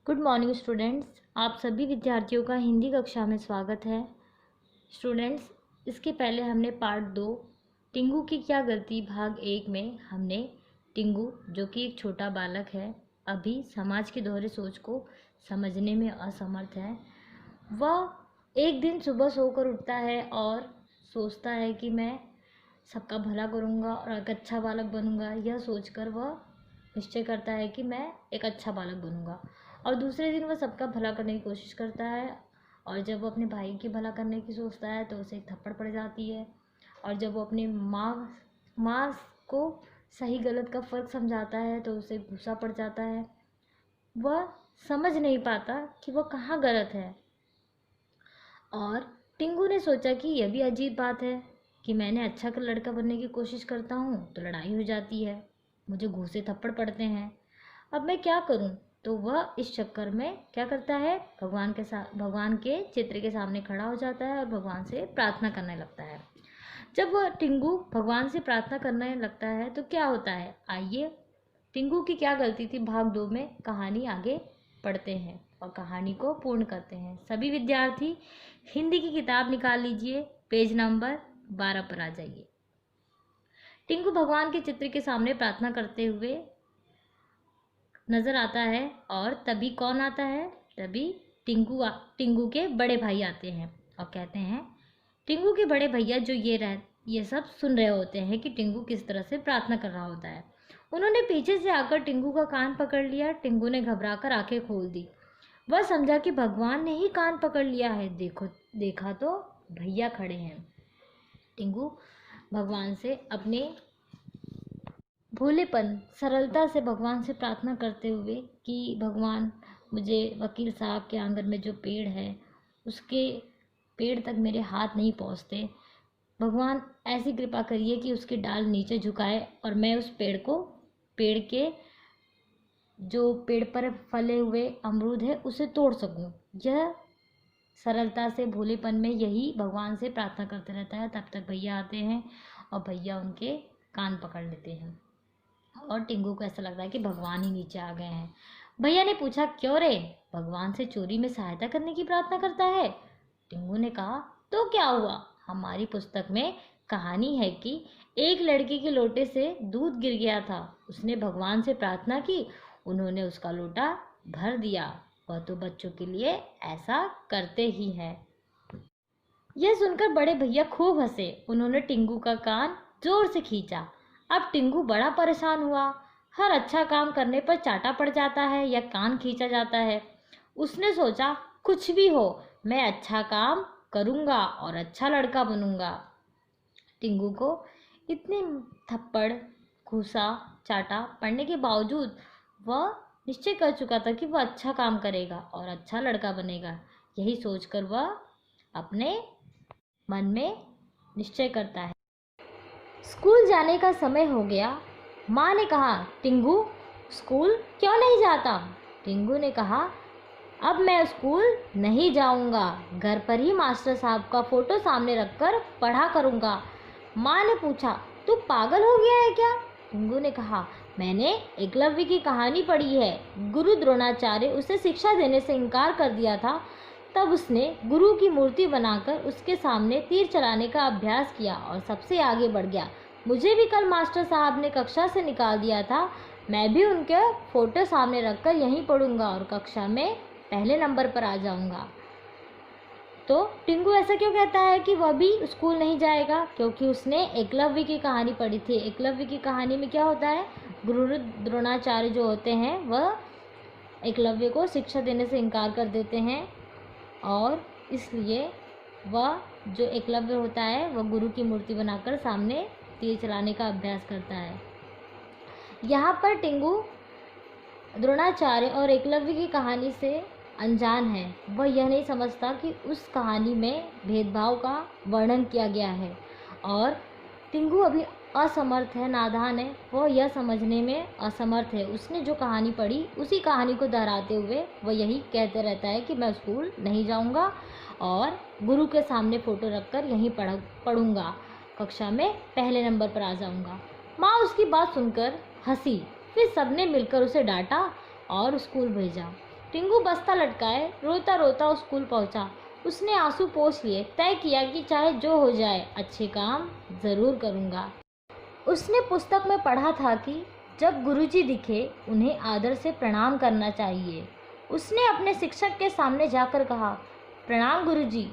Good morning students. आप सभी विद्यार्थियों का हिंदी कक्षा में स्वागत है। स्टूडेंट्स, इसके पहले हमने पार्ट 2 टिंगू की क्या गलती भाग 1 में हमने टिंगू, जो कि एक छोटा बालक है, अभी समाज की दोहरी सोच को समझने में असमर्थ है। वह एक दिन सुबह सोकर उठता है और सोचता है कि मैं सबका भला करूँगा और एक अच्छा बालक बनूँगा। यह सोचकर वह निश्चय करता है कि मैं एक अच्छा बालक बनूँगा। और दूसरे दिन वह सबका भला करने की कोशिश करता है, और जब वो अपने भाई की भला करने की सोचता है तो उसे एक थप्पड़ पड़ जाती है। और जब वो अपनी माँ को सही गलत का फ़र्क समझाता है तो उसे गुस्सा पड़ जाता है। वह समझ नहीं पाता कि वह कहाँ गलत है। और टिंगू ने सोचा कि यह भी अजीब बात है कि मैंने अच्छा लड़का बनने की कोशिश करता हूँ तो लड़ाई हो जाती है, मुझे घूसे थप्पड़ पड़ते हैं, अब मैं क्या करूँ। तो वह इस चक्कर में क्या करता है, भगवान के चित्र के सामने खड़ा हो जाता है और भगवान से प्रार्थना करने लगता है। जब वह टिंगू भगवान से प्रार्थना करने लगता है तो क्या होता है, आइए टिंगू की क्या गलती थी भाग 2 में कहानी आगे पढ़ते हैं और कहानी को पूर्ण करते हैं। सभी विद्यार्थी हिंदी की किताब निकाल लीजिए, पेज नंबर 12 पर आ जाइए। टिंगू भगवान के चित्र के सामने प्रार्थना करते हुए नजर आता है और तभी कौन आता है, तभी टिंगू के बड़े भाई आते हैं और कहते हैं, टिंगू के बड़े भैया जो ये सब सुन रहे होते हैं कि टिंगू किस तरह से प्रार्थना कर रहा होता है। उन्होंने पीछे से आकर टिंगू का कान पकड़ लिया। टिंगू ने घबराकर आंखें खोल दी। वह समझा कि भगवान ने ही कान पकड़ लिया है। देखा तो भैया खड़े हैं। टिंगू भगवान से अपने भोलेपन सरलता से भगवान से प्रार्थना करते हुए कि भगवान, मुझे वकील साहब के आंगन में जो पेड़ है उसके पेड़ तक मेरे हाथ नहीं पहुंचते, भगवान ऐसी कृपा करिए कि उसकी डाल नीचे झुकाए और मैं उस पेड़ पर फले हुए अमरूद है उसे तोड़ सकूं। यह सरलता से भोलेपन में यही भगवान से प्रार्थना करते रहता है। तब तक भैया आते हैं और भैया उनके कान पकड़ लेते हैं और टिंगू को ऐसा लगता है कि भगवान ही नीचे आ गए हैं। भैया ने पूछा, क्यों रे, भगवान से चोरी में सहायता करने की प्रार्थना करता है। टिंगू ने कहा, तो क्या हुआ, हमारी पुस्तक में कहानी है कि एक लड़के के लोटे से दूध गिर गया था, उसने भगवान से प्रार्थना की, उन्होंने उसका लोटा भर दिया। वह तो बच्चों के लिए ऐसा करते ही है। यह सुनकर बड़े भैया खूब हंसे। उन्होंने टिंगू का कान जोर से खींचा। अब टिंगू बड़ा परेशान हुआ। हर अच्छा काम करने पर चाटा पड़ जाता है या कान खींचा जाता है। उसने सोचा, कुछ भी हो, मैं अच्छा काम करूँगा और अच्छा लड़का बनूँगा। टिंगू को इतने थप्पड़, घूसा, चाटा पड़ने के बावजूद वह निश्चय कर चुका था कि वह अच्छा काम करेगा और अच्छा लड़का बनेगा। यही सोचकर वह अपने मन में निश्चय करता है। स्कूल जाने का समय हो गया। माँ ने कहा, टिंगू स्कूल क्यों नहीं जाता। टिंगू ने कहा, अब मैं स्कूल नहीं जाऊंगा, घर पर ही मास्टर साहब का फोटो सामने रखकर पढ़ा करूंगा। माँ ने पूछा, तू पागल हो गया है क्या। टिंगू ने कहा, मैंने एकलव्य की कहानी पढ़ी है। गुरु द्रोणाचार्य उसे शिक्षा देने से इनकार कर दिया था, तब उसने गुरु की मूर्ति बनाकर उसके सामने तीर चलाने का अभ्यास किया और सबसे आगे बढ़ गया। मुझे भी कल मास्टर साहब ने कक्षा से निकाल दिया था। मैं भी उनके फोटो सामने रखकर यहीं पढ़ूंगा और कक्षा में पहले नंबर पर आ जाऊंगा। तो टिंगू ऐसा क्यों कहता है कि वह भी स्कूल नहीं जाएगा, क्योंकि उसने एकलव्य की कहानी पढ़ी थी। एकलव्य की कहानी में क्या होता है, गुरु द्रोणाचार्य जो होते हैं वह एकलव्य को शिक्षा देने से इनकार कर देते हैं और इसलिए वह जो एकलव्य होता है वह गुरु की मूर्ति बनाकर सामने तीर चलाने का अभ्यास करता है। यहाँ पर टिंगू द्रोणाचार्य और एकलव्य की कहानी से अनजान है। वह यह नहीं समझता कि उस कहानी में भेदभाव का वर्णन किया गया है और टिंगू अभी असमर्थ है, नादान है। वह यह समझने में असमर्थ है। उसने जो कहानी पढ़ी उसी कहानी को दोहराते हुए वह यही कहते रहता है कि मैं स्कूल नहीं जाऊंगा और गुरु के सामने फ़ोटो रखकर यहीं पढ़ूंगा, कक्षा में पहले नंबर पर आ जाऊंगा। माँ उसकी बात सुनकर हंसी। फिर सबने मिलकर उसे डांटा और स्कूल भेजा। टिंगू बस्ता लटकाए रोता रोता स्कूल पहुंचा। उसने आंसू पोंछ लिए, तय किया कि चाहे जो हो जाए अच्छे काम ज़रूर करूँगा। उसने पुस्तक में पढ़ा था कि जब गुरुजी दिखे उन्हें आदर से प्रणाम करना चाहिए। उसने अपने शिक्षक के सामने जाकर कहा, प्रणाम गुरुजी।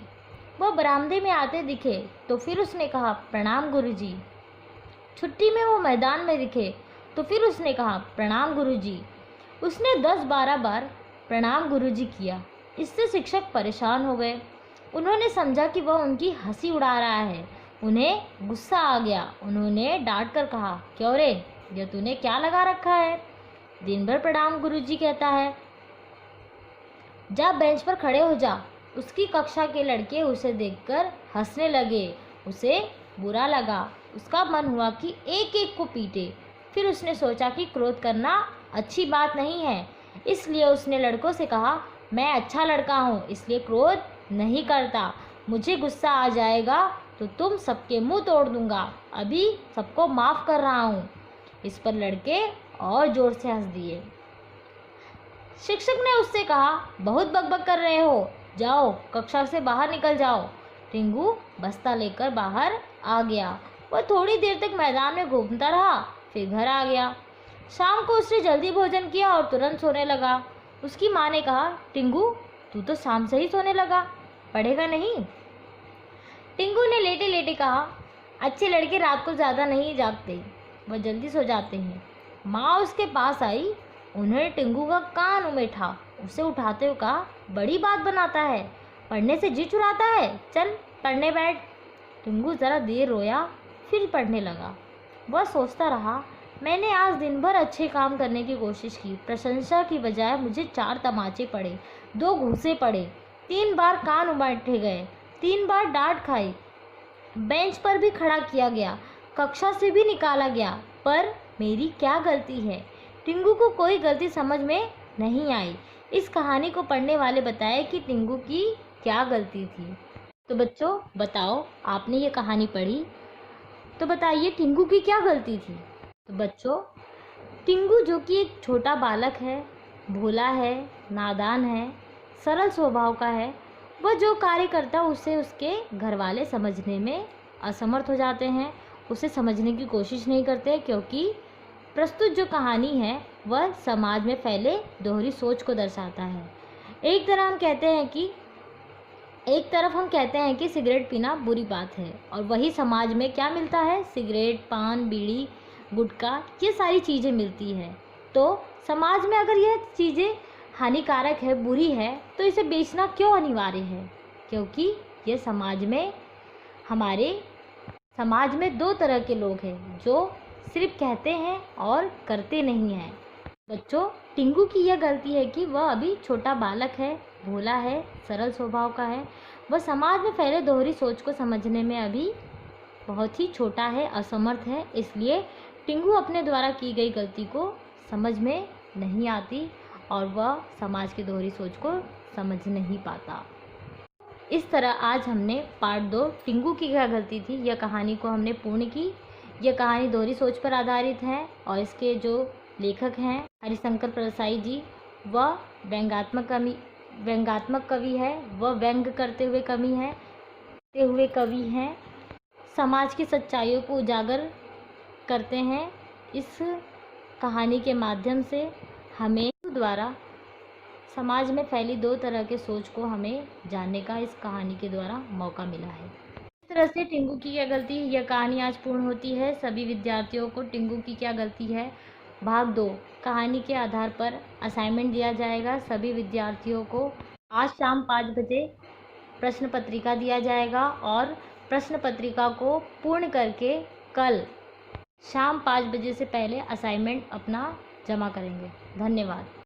वह बरामदे में आते दिखे तो फिर उसने कहा, प्रणाम गुरुजी। छुट्टी में वो मैदान में दिखे तो फिर उसने कहा, प्रणाम गुरुजी। उसने 10-12 बार प्रणाम गुरुजी किया। इससे शिक्षक परेशान हो गए। उन्होंने समझा कि वह उनकी हंसी उड़ा रहा है। उन्हें गुस्सा आ गया। उन्होंने डांट कर कहा, क्यों रे, यह तूने क्या लगा रखा है? दिन भर प्रणाम गुरुजी कहता है। जा बेंच पर खड़े हो जा। उसकी कक्षा के लड़के उसे देखकर हंसने लगे। उसे बुरा लगा। उसका मन हुआ कि एक एक को पीटे। फिर उसने सोचा कि क्रोध करना अच्छी बात नहीं है, इसलिए उसने लड़कों से कहा, मैं अच्छा लड़का हूँ इसलिए क्रोध नहीं करता। मुझे गुस्सा आ जाएगा तो तुम सबके मुंह तोड़ दूंगा। अभी सबको माफ़ कर रहा हूँ। इस पर लड़के और ज़ोर से हंस दिए। शिक्षक ने उससे कहा, बहुत बकबक कर रहे हो, जाओ कक्षा से बाहर निकल जाओ। टिंगू बस्ता लेकर बाहर आ गया। वह थोड़ी देर तक मैदान में घूमता रहा, फिर घर आ गया। शाम को उसने जल्दी भोजन किया और तुरंत सोने लगा। उसकी माँ ने कहा, टिंगू तू तो शाम से ही सोने लगा, पढ़ेगा नहीं? टिंगू ने लेटे लेटे कहा, अच्छे लड़के रात को ज़्यादा नहीं जागते, वह जल्दी सो जाते हैं। माँ उसके पास आई। उन्होंने टिंगू का कान उमेठा। उसे उठाते हुए कहा, बड़ी बात बनाता है, पढ़ने से जी चुराता है, चल पढ़ने बैठ। टिंगू ज़रा देर रोया, फिर पढ़ने लगा। वह सोचता रहा, मैंने आज दिन भर अच्छे काम करने की कोशिश की। प्रशंसा की बजाय मुझे 4 तमाचे पड़े, 2 घूंसे पड़े, 3 बार कान उमटे गए, 3 बार डांट खाई, बेंच पर भी खड़ा किया गया, कक्षा से भी निकाला गया। पर मेरी क्या गलती है? टिंगू को कोई गलती समझ में नहीं आई। इस कहानी को पढ़ने वाले बताए कि टिंगू की क्या गलती थी। तो बच्चों बताओ, आपने ये कहानी पढ़ी तो बताइए टिंगू की क्या गलती थी? तो बच्चों, टिंगू जो कि एक छोटा बालक है, भोला है, नादान है, सरल स्वभाव का है, वह जो कार्य करता है उसे उसके घर वाले समझने में असमर्थ हो जाते हैं, उसे समझने की कोशिश नहीं करते, क्योंकि प्रस्तुत जो कहानी है वह समाज में फैले दोहरी सोच को दर्शाता है। एक तरफ हम कहते हैं कि सिगरेट पीना बुरी बात है, और वही समाज में क्या मिलता है? सिगरेट, पान, बीड़ी, गुटखा, ये सारी चीज़ें मिलती है। तो समाज में अगर यह चीज़ें हानिकारक है, बुरी है, तो इसे बेचना क्यों अनिवार्य है? क्योंकि ये हमारे समाज में 2 तरह के लोग हैं, जो सिर्फ कहते हैं और करते नहीं हैं। बच्चों, टिंगू की यह गलती है कि वह अभी छोटा बालक है, भोला है, सरल स्वभाव का है। वह समाज में फैले दोहरी सोच को समझने में अभी बहुत ही छोटा है, असमर्थ है। इसलिए टिंगू अपने द्वारा की गई गलती को समझ में नहीं आती और वह समाज की दोहरी सोच को समझ नहीं पाता। इस तरह आज हमने पार्ट 2 टिंगू की क्या गलती थी, यह कहानी को हमने पूर्ण की। यह कहानी दोहरी सोच पर आधारित है और इसके जो लेखक हैं हरिशंकर परसाई जी, वह व्यंग्यात्मक कवि है, वह व्यंग करते हुए कवि हैं, समाज की सच्चाइयों को उजागर करते हैं। इस कहानी के माध्यम से हमें द्वारा समाज में फैली 2 तरह के सोच को हमें जानने का इस कहानी के द्वारा मौका मिला है। इस तरह से टिंगू की क्या गलती है, यह कहानी आज पूर्ण होती है। सभी विद्यार्थियों को टिंगू की क्या गलती है भाग 2 कहानी के आधार पर असाइनमेंट दिया जाएगा। सभी विद्यार्थियों को आज शाम 5 बजे प्रश्न पत्रिका दिया जाएगा और प्रश्न पत्रिका को पूर्ण करके कल शाम 5 बजे से पहले असाइनमेंट अपना जमा करेंगे। धन्यवाद।